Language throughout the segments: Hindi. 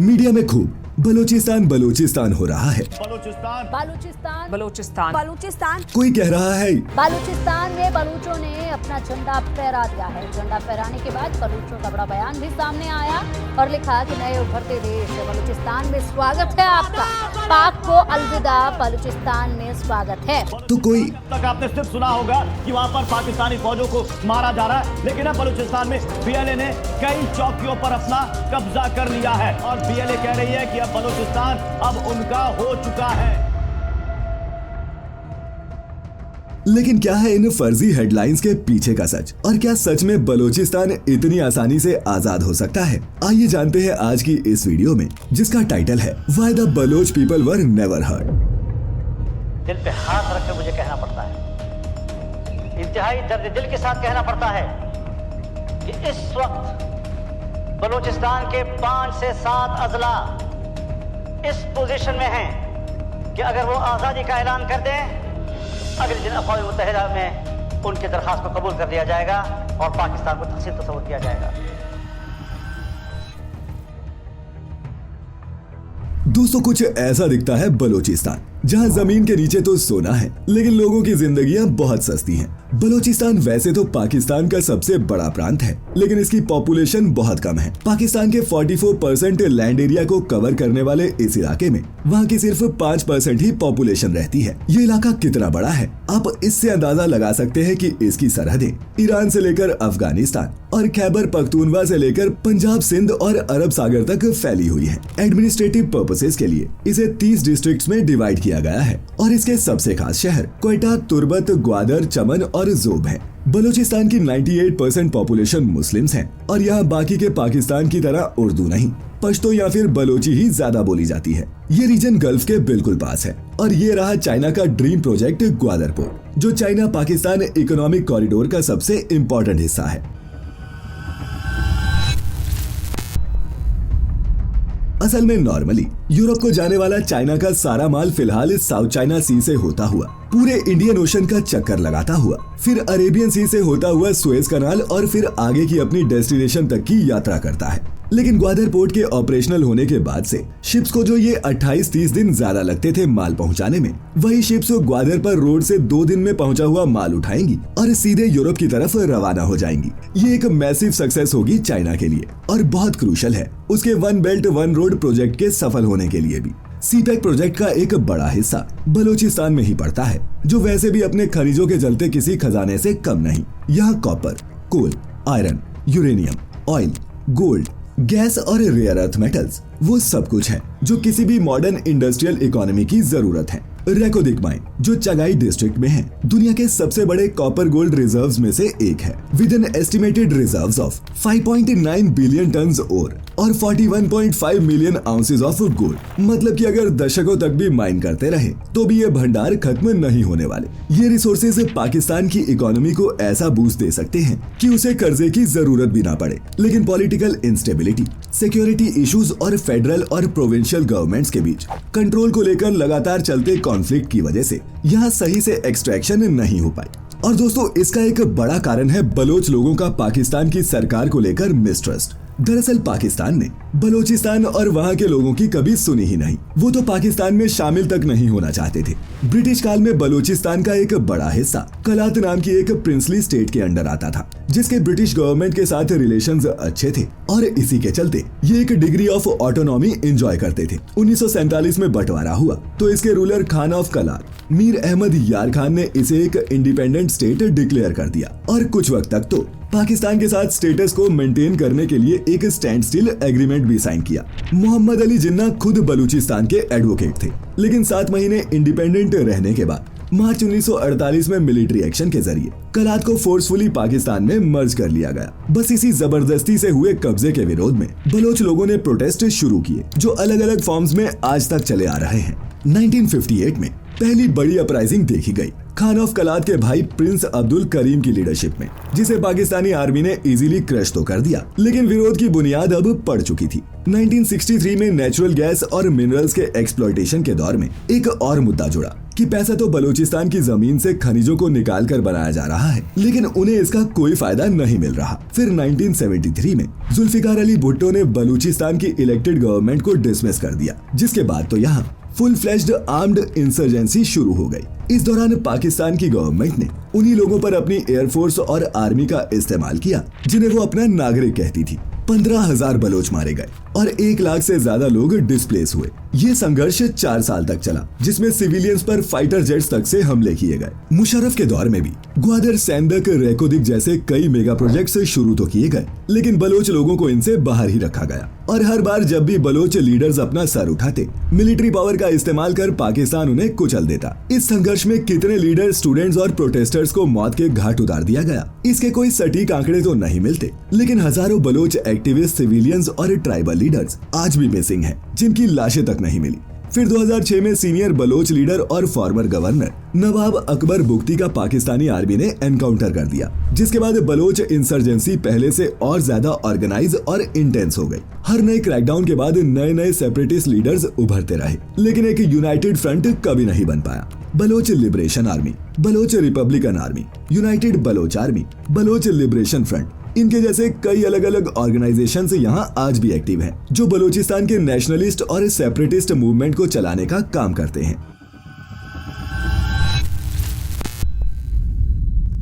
मीडिया में खूब बलूचिस्तान बलूचिस्तान हो रहा है। बलूचिस्तान बलूचिस्तान बलूचिस्तान बलूचिस्तान कोई कह रहा है बलूचिस्तान में बलूचों ने अपना झंडा फहरा दिया है। झंडा फहराने के बाद बलूचों का बड़ा बयान भी सामने आया और लिखा कि नए उभरते देश बलूचिस्तान में स्वागत है आपका, पाक को अलविदा, बलूचिस्तान में स्वागत है। तो कोई तक आपने सिर्फ सुना होगा कि वहाँ पर पाकिस्तानी फौजों को मारा जा रहा है, लेकिन अब बलूचिस्तान में बीएलए ने कई चौकियों पर अपना कब्जा कर लिया है और बीएलए कह रही है कि अब बलूचिस्तान अब उनका हो चुका है। लेकिन क्या है इन फर्जी हेडलाइंस के पीछे का सच, और क्या सच में बलूचिस्तान इतनी आसानी से आजाद हो सकता है? आइए जानते हैं आज की इस वीडियो में, जिसका टाइटल है why the Baloch people were never heard. दिल पे हाथ रख कर मुझे कहना पड़ता है, इंतहाई दर्द दिल के साथ कहना पड़ता है कि इस वक्त बलूचिस्तान के 5 से 7 अजला इस पोजीशन में हैं कि अगर वो आज़ादी का ऐलान कर दें, अगले दिन अक़वाम मुत्तहिदा में उनकी दरख्वास्त को कबूल कर लिया जाएगा और पाकिस्तान को तक़सीम तस्वुर किया जाएगा। दोस्तों, कुछ ऐसा दिखता है बलूचिस्तान, जहां जमीन के नीचे तो सोना है, लेकिन लोगों की जिंदगियां बहुत सस्ती हैं। बलूचिस्तान वैसे तो पाकिस्तान का सबसे बड़ा प्रांत है, लेकिन इसकी पॉपुलेशन बहुत कम है। पाकिस्तान के 44% लैंड एरिया को कवर करने वाले इस इलाके में वहां की सिर्फ 5% ही पॉपुलेशन रहती है। ये इलाका कितना बड़ा है, आप इससे अंदाजा लगा सकते हैं कि इसकी सरहदें ईरान से लेकर अफगानिस्तान और खैबर पख्तूनवा से लेकर पंजाब, सिंध और अरब सागर तक फैली हुई है। एडमिनिस्ट्रेटिव पर्पसेस के लिए इसे 30 डिस्ट्रिक्ट्स में डिवाइड किया गया है और इसके सबसे खास शहर क्वेटा, तुर्बत, ग्वादर, चमन और जोब है। बलूचिस्तान की 98% पॉपुलेशन मुस्लिम्स हैं और यहाँ बाकी के पाकिस्तान की तरह उर्दू नहीं, पश्तो या फिर बलोची ही ज्यादा बोली जाती है। ये रीजन गल्फ के बिल्कुल पास है और ये रहा चाइना का ड्रीम प्रोजेक्ट ग्वादर पोर्ट, जो चाइना पाकिस्तान इकोनॉमिक कॉरिडोर का सबसे इम्पोर्टेंट हिस्सा है। असल में नॉर्मली यूरोप को जाने वाला चाइना का सारा माल फिलहाल इस साउथ चाइना सी से होता हुआ पूरे इंडियन ओशन का चक्कर लगाता हुआ फिर अरेबियन सी से होता हुआ सुएज कनाल और फिर आगे की अपनी डेस्टिनेशन तक की यात्रा करता है। लेकिन ग्वादर पोर्ट के ऑपरेशनल होने के बाद से शिप्स को जो ये 28-30 दिन ज्यादा लगते थे माल पहुंचाने में, वही शिप्स ग्वादर पर रोड से 2 दिन में पहुंचा हुआ माल उठाएंगी और सीधे यूरोप की तरफ रवाना हो जाएंगी। ये एक मैसिव सक्सेस होगी चाइना के लिए और बहुत क्रूशल है उसके one belt one road project के सफल होने के लिए भी। सीपेक प्रोजेक्ट का एक बड़ा हिस्सा बलूचिस्तान में ही पड़ता है, जो वैसे भी अपने खनिजों के चलते किसी खजाने से कम नहीं। यहाँ copper, coal, iron, uranium, oil, gold, gas और रेयर अर्थ मेटल्स वो सब कुछ है जो किसी भी मॉडर्न इंडस्ट्रियल इकोनॉमी की जरूरत है। रेकोदिक माइन जो चगाई डिस्ट्रिक्ट में है, दुनिया के सबसे बड़े कॉपर गोल्ड रिजर्व्स में से एक है, with an estimated reserves of 5.9 billion tons ore और 41.5 मिलियन आउंसेस ऑफ गोल्ड। मतलब कि अगर दशकों तक भी माइन करते रहे तो भी ये भंडार खत्म नहीं होने वाले। ये रिसोर्सेज पाकिस्तान की इकोनॉमी को ऐसा बूस्ट दे सकते हैं कि उसे कर्जे की जरूरत भी ना पड़े। लेकिन पॉलिटिकल इंस्टेबिलिटी, सिक्योरिटी इश्यूज और फेडरल और प्रोविंशियल गवर्नमेंट्स के बीच कंट्रोल को लेकर लगातार चलते कॉन्फ्लिक्ट की वजह से यहाँ सही से एक्सट्रैक्शन नहीं हो पाई। और दोस्तों, इसका एक बड़ा कारण है बलोच लोगों का पाकिस्तान की सरकार को लेकर मिसट्रस्ट। दरअसल पाकिस्तान ने बलूचिस्तान और वहाँ के लोगों की कभी सुनी ही नहीं। वो तो पाकिस्तान में शामिल तक नहीं होना चाहते थे। ब्रिटिश काल में बलूचिस्तान का एक बड़ा हिस्सा कलात नाम की एक प्रिंसली स्टेट के अंडर आता था, जिसके ब्रिटिश गवर्नमेंट के साथ रिलेशंस अच्छे थे और इसी के चलते ये एक डिग्री ऑफ ऑटोनॉमी एंजॉय करते थे। 1947 में बंटवारा हुआ तो इसके रूलर खान ऑफ कलात मीर अहमद यार खान ने इसे एक इंडिपेंडेंट स्टेट डिक्लेयर कर दिया और कुछ वक्त तक तो पाकिस्तान के साथ स्टेटस को मेंटेन करने के लिए एक स्टैंड स्टिल एग्रीमेंट भी साइन किया। मोहम्मद अली जिन्ना खुद बलूचिस्तान के एडवोकेट थे, लेकिन 7 महीने इंडिपेंडेंट रहने के बाद मार्च 1948 में मिलिट्री एक्शन के जरिए कलात को फोर्सफुली पाकिस्तान में मर्ज कर लिया गया। बस इसी जबरदस्ती से हुए कब्जे के विरोध में बलोच लोगों ने प्रोटेस्ट शुरू किए, जो अलग अलग फॉर्म्स में आज तक चले आ रहे हैं। 1958 में पहली बड़ी अपराइजिंग देखी गई खान ऑफ कलात के भाई प्रिंस अब्दुल करीम की लीडरशिप में, जिसे पाकिस्तानी आर्मी ने इजीली क्रश तो कर दिया, लेकिन विरोध की बुनियाद अब पड़ चुकी थी। 1963 में नेचुरल गैस और मिनरल्स के एक्सप्लॉयटेशन के दौर में एक और मुद्दा जुड़ा, कि पैसा तो बलूचिस्तान की जमीन से खनिजों को निकाल कर बनाया जा रहा है, लेकिन उन्हें इसका कोई फायदा नहीं मिल रहा। फिर 1973 में जुल्फिकार अली भुट्टो ने बलूचिस्तान की इलेक्टेड गवर्नमेंट को डिसमिस कर दिया, जिसके बाद तो यहाँ फुल फ्लैश्ड आर्म्ड इंसर्जेंसी शुरू हो गई। इस दौरान पाकिस्तान की गवर्नमेंट ने उन्हीं लोगों पर अपनी एयरफोर्स और आर्मी का इस्तेमाल किया जिन्हें वो अपना नागरिक कहती थी। 15,000 बलोच मारे गए और 1 लाख से ज्यादा लोग डिस्प्लेस हुए। ये संघर्ष 4 साल तक चला, जिसमें सिविलियंस पर फाइटर जेट्स तक से हमले किए गए। मुशर्रफ के दौर में भी ग्वादर, सैंदक, रेकोदिक जैसे कई मेगा प्रोजेक्ट्स शुरू तो किए गए, लेकिन बलोच लोगों को इनसे बाहर ही रखा गया। और हर बार जब भी बलोच लीडर्स अपना सर उठाते, मिलिट्री पावर का इस्तेमाल कर पाकिस्तान उन्हें कुचल देता। इस संघर्ष में कितने लीडर, स्टूडेंट्स और प्रोटेस्टर्स को मौत के घाट उतार दिया गया, इसके कोई सटीक आंकड़े तो नहीं मिलते, लेकिन हजारों बलोच एक्टिविस्ट, सिविलियंस और ट्राइबल लीडर्स आज भी मिसिंग हैं, जिनकी लाशें तक नहीं मिली। फिर 2006 में सीनियर बलोच लीडर और फॉर्मर गवर्नर नवाब अकबर बुख्ती का पाकिस्तानी आर्मी ने एनकाउंटर कर दिया, जिसके बाद बलोच इंसर्जेंसी पहले से और ज्यादा ऑर्गेनाइज और इंटेंस हो गई। हर नए क्रैकडाउन के बाद नए नए सेपरेटिस्ट लीडर्स उभरते रहे, लेकिन एक यूनाइटेड फ्रंट कभी नहीं बन पाया। Baloch Liberation Army, Baloch Republican Army, United Baloch Army, Baloch Liberation Front, इनके जैसे कई अलग अलग ऑर्गेनाइजेशंस यहाँ आज भी एक्टिव हैं, जो बलूचिस्तान के नेशनलिस्ट और सेपरेटिस्ट मूवमेंट को चलाने का काम करते हैं।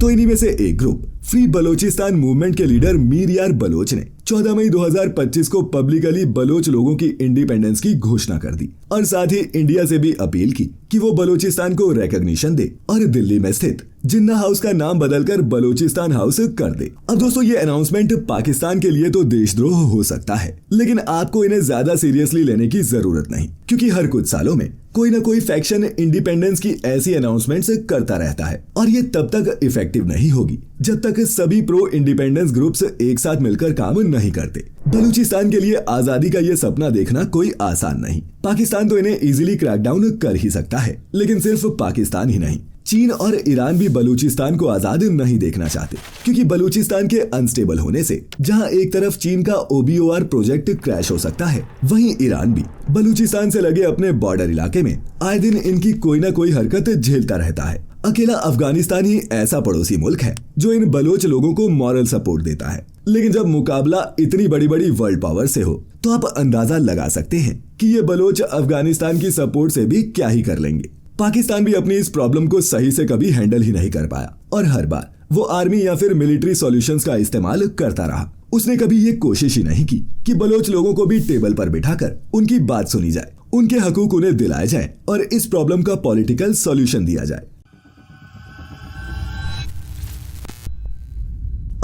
तो इन्हीं में से एक ग्रुप फ्री बलूचिस्तान मूवमेंट के लीडर मीर यार बलोच ने 14 मई 2025 को पब्लिकली बलोच लोगों की इंडिपेंडेंस की घोषणा कर दी और साथ ही इंडिया से भी अपील की कि वो बलूचिस्तान को रिकॉग्निशन दे और दिल्ली में स्थित जिन्ना हाउस का नाम बदलकर बलूचिस्तान हाउस कर दे। अब दोस्तों, ये अनाउंसमेंट पाकिस्तान के लिए तो देशद्रोह हो सकता है, लेकिन आपको इन्हें ज्यादा सीरियसली लेने की जरूरत नहीं, क्योंकि हर कुछ सालों में कोई ना कोई फैक्शन इंडिपेंडेंस की ऐसी अनाउंसमेंट्स करता रहता है और ये तब तक इफेक्टिव नहीं होगी जब तक सभी प्रो इंडिपेंडेंस ग्रुप्स एक साथ मिलकर काम नहीं करते। बलूचिस्तान के लिए आजादी का ये सपना देखना कोई आसान नहीं। पाकिस्तान तो इन्हें इजीली क्रैकडाउन कर ही सकता है, लेकिन सिर्फ पाकिस्तान ही नहीं, चीन और ईरान भी बलूचिस्तान को आजाद नहीं देखना चाहते, क्योंकि बलूचिस्तान के अनस्टेबल होने से जहां एक तरफ चीन का OBOR प्रोजेक्ट क्रैश हो सकता है, वहीं ईरान भी बलूचिस्तान से लगे अपने बॉर्डर इलाके में आए दिन इनकी कोई ना कोई हरकत झेलता रहता है। अकेला अफगानिस्तान ही ऐसा पड़ोसी मुल्क है जो इन बलोच लोगों को मॉरल सपोर्ट देता है, लेकिन जब मुकाबला इतनी बड़ी बड़ी वर्ल्ड पावर से हो तो आप अंदाजा लगा सकते हैं कि ये बलोच अफगानिस्तान की सपोर्ट से भी क्या ही कर लेंगे। पाकिस्तान भी अपनी इस प्रॉब्लम को सही से कभी हैंडल ही नहीं कर पाया और हर बार वो आर्मी या फिर मिलिट्री सॉल्यूशंस का इस्तेमाल करता रहा। उसने कभी ये कोशिश ही नहीं की कि बलोच लोगों को भी टेबल पर बिठाकर उनकी बात सुनी जाए, उनके हकूक उन्हें दिलाए जाए और इस प्रॉब्लम का पॉलिटिकल सॉल्यूशन दिया जाए।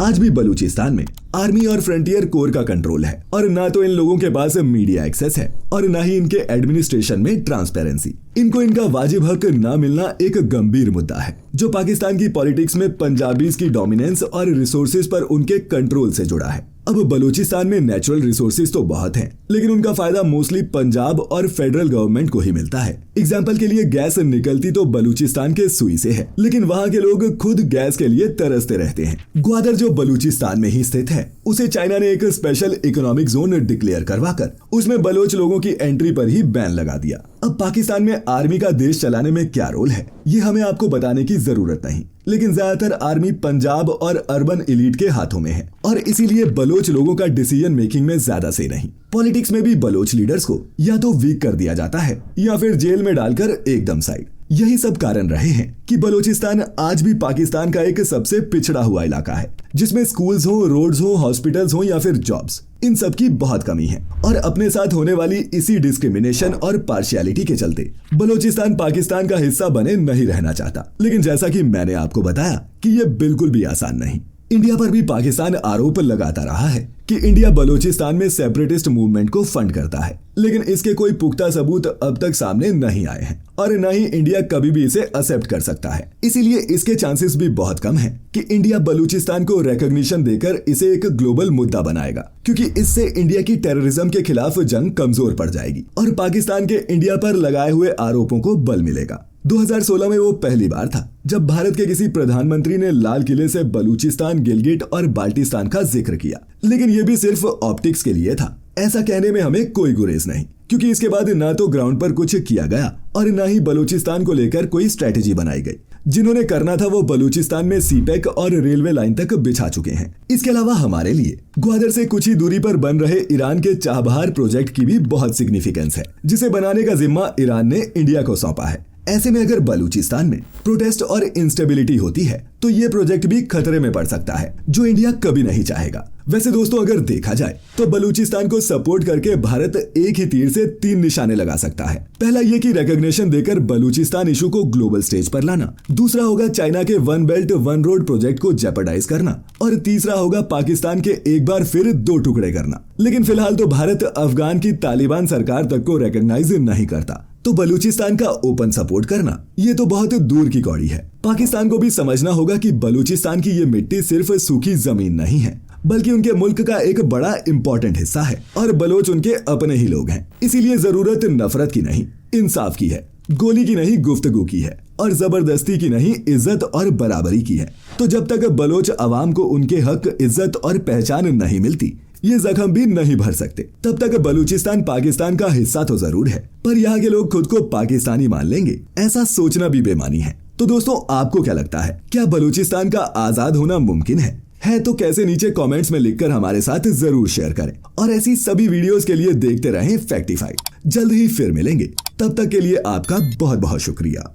आज भी बलूचिस्तान में आर्मी और फ्रंटियर कोर का कंट्रोल है और ना तो इन लोगों के पास मीडिया एक्सेस है और ना ही इनके एडमिनिस्ट्रेशन में ट्रांसपेरेंसी। इनको इनका वाजिब हक ना मिलना एक गंभीर मुद्दा है जो पाकिस्तान की पॉलिटिक्स में पंजाबीज की डोमिनेंस और रिसोर्सेज पर उनके कंट्रोल से जुड़ा है। अब बलूचिस्तान में नेचुरल रिसोर्सेज तो बहुत हैं, लेकिन उनका फायदा मोस्टली पंजाब और फेडरल गवर्नमेंट को ही मिलता है। एग्जाम्पल के लिए गैस निकलती तो बलूचिस्तान के सुई से है, लेकिन वहाँ के लोग खुद गैस के लिए तरसते रहते हैं। ग्वादर जो बलूचिस्तान में ही स्थित है, उसे चाइना ने एक स्पेशल इकोनॉमिक जोन डिक्लेयर करवाकर उसमें बलोच लोगों की एंट्री पर ही बैन लगा दिया। अब पाकिस्तान में आर्मी का देश चलाने में क्या रोल है ये हमें आपको बताने की जरूरत नहीं, लेकिन ज्यादातर आर्मी पंजाब और अर्बन एलीट के हाथों में है और इसीलिए बलोच लोगों का डिसीजन मेकिंग में ज्यादा से नहीं। पॉलिटिक्स में भी बलोच लीडर्स को या तो वीक कर दिया जाता है या फिर जेल में डालकर एकदम साइड। यही सब कारण रहे हैं कि बलूचिस्तान आज भी पाकिस्तान का एक सबसे पिछड़ा हुआ इलाका है, जिसमें स्कूल्स हो, रोड्स हो, हॉस्पिटल्स हो या फिर जॉब्स, इन सब की बहुत कमी है। और अपने साथ होने वाली इसी डिस्क्रिमिनेशन और पार्शियलिटी के चलते बलूचिस्तान पाकिस्तान का हिस्सा बने नहीं रहना चाहता। लेकिन जैसा कि मैंने आपको बताया कि ये बिल्कुल भी आसान नहीं। इंडिया पर भी पाकिस्तान आरोप लगाता रहा है कि इंडिया बलूचिस्तान में सेपरेटिस्ट मूवमेंट को फंड करता है, लेकिन इसके कोई पुख्ता सबूत अब तक सामने नहीं आए हैं और न ही इंडिया कभी भी इसे एक्सेप्ट कर सकता है। इसीलिए इसके चांसेस भी बहुत कम हैं कि इंडिया बलूचिस्तान को रिकॉग्निशन देकर इसे एक ग्लोबल मुद्दा बनाएगा, क्योंकि इससे इंडिया की टेररिज्म के खिलाफ जंग कमजोर पड़ जाएगी और पाकिस्तान के इंडिया पर लगाए हुए आरोपों को बल मिलेगा। 2016 में वो पहली बार था जब भारत के किसी प्रधानमंत्री ने लाल किले से बलूचिस्तान, गिलगिट और बाल्टिस्तान का जिक्र किया, लेकिन ये भी सिर्फ ऑप्टिक्स के लिए था। ऐसा कहने में हमें कोई गुरेज नहीं, क्योंकि इसके बाद ना तो ग्राउंड पर कुछ किया गया और ना ही बलूचिस्तान को लेकर कोई स्ट्रेटेजी बनाई गई। जिन्होंने करना था वो बलूचिस्तान में सीपेक और रेलवे लाइन तक बिछा चुके हैं। इसके अलावा हमारे लिए ग्वादर से कुछ ही दूरी पर बन रहे ईरान के चाबहार प्रोजेक्ट की भी बहुत सिग्निफिकेंस है, जिसे बनाने का जिम्मा ईरान ने इंडिया को सौंपा है। ऐसे में अगर बलूचिस्तान में प्रोटेस्ट और इंस्टेबिलिटी होती है तो ये प्रोजेक्ट भी खतरे में पड़ सकता है, जो इंडिया कभी नहीं चाहेगा। वैसे दोस्तों, अगर देखा जाए तो बलूचिस्तान को सपोर्ट करके भारत एक ही तीर से 3 निशाने लगा सकता है। पहला ये कि रिकॉग्निशन देकर बलूचिस्तान इशू को ग्लोबल स्टेज पर लाना, दूसरा होगा चाइना के one belt one road project को जेपरडाइज करना, और तीसरा होगा पाकिस्तान के एक बार फिर 2 टुकड़े करना। लेकिन फिलहाल तो भारत अफगान की तालिबान सरकार तक को रिकॉग्नाइज नहीं करता, तो बलूचिस्तान का ओपन सपोर्ट करना ये तो बहुत दूर की कौड़ी है। पाकिस्तान को भी समझना होगा कि बलूचिस्तान की ये मिट्टी सिर्फ सूखी जमीन नहीं है, बल्कि उनके मुल्क का एक बड़ा इंपॉर्टेंट हिस्सा है और बलोच उनके अपने ही लोग हैं। इसीलिए जरूरत नफरत की नहीं, इंसाफ की है, गोली की नहीं गुफ्तगू की है, और जबरदस्ती की नहीं इज्जत और बराबरी की है। तो जब तक बलोच अवाम को उनके हक, इज्जत और पहचान नहीं मिलती, ये जख्म भी नहीं भर सकते। तब तक बलूचिस्तान पाकिस्तान का हिस्सा तो जरूर है, पर यहाँ के लोग खुद को पाकिस्तानी मान लेंगे, ऐसा सोचना भी बेमानी है। तो दोस्तों, आपको क्या लगता है, क्या बलूचिस्तान का आजाद होना मुमकिन है तो कैसे नीचे कमेंट्स में लिखकर हमारे साथ जरूर शेयर करें। और ऐसी सभी वीडियोस के लिए देखते रहें फैक्टिफाइड। जल्द ही फिर मिलेंगे, तब तक के लिए आपका बहुत बहुत शुक्रिया।